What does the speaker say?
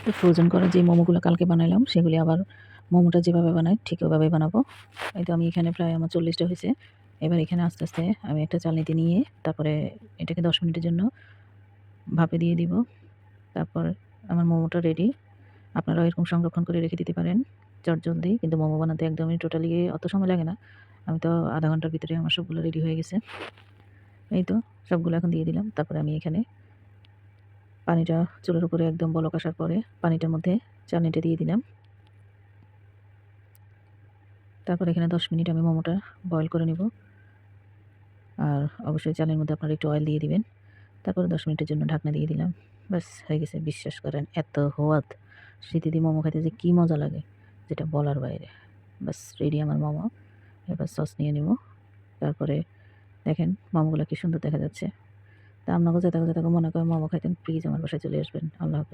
তো ফ্রোজেন করা যে মোমোগুলো কালকে বানাইলাম সেগুলি আবার মোমোটা যেভাবে বানাই ঠিক ওভাবেই বানাবো। এই তো আমি এখানে প্রায় আমার 40টা হয়েছে। এবার এখানে আস্তে আস্তে আমি একটা চালনিতে নিয়ে তারপরে এটাকে 10 মিনিটের জন্য ভাপে দিয়ে দিব। তারপর আমার মোমোটা রেডি। আপনারাও এরকম সংরক্ষণ করে রেখে দিতে পারেন চটজলদি। কিন্তু মোমো বানাতে একদমই টোটালি অত সময় লাগে না। আমি তো আধা ঘন্টার ভিতরে আমার সবগুলো রেডি হয়ে গেছে। এই তো সবগুলো এখন দিয়ে দিলাম। তারপরে আমি এখানে পানিটা চুলার উপরে একদম বলক আসার পরে পানিটার মধ্যে চালনিটা দিয়ে দিলাম। তারপর এখানে 10 মিনিট আমি মোমোটা বয়েল করে নেব। আর অবশ্যই চালের মধ্যে আপনারা একটু অয়েল দিয়ে দিবেন। তারপরে 10 মিনিটের জন্য ঢাকনা দিয়ে দিলাম। ব্যাস হয়ে গেছে। বিশ্বাস করেন এত হোয়াত শীতে দিয়ে মোমো খেতে যে কী মজা লাগে যেটা বলার বাইরে। ব্যাস রেডি আমার মোমো। এবার সস নিয়ে নিব। তারপরে দেখেন মোমোগুলো কি সুন্দর দেখা যাচ্ছে। তা আপনাকেও যাতে মনে করেন মোমো খাইতেন প্লিজ আমার বাসায় চলে আসবেন। আল্লাহ হাফেজ।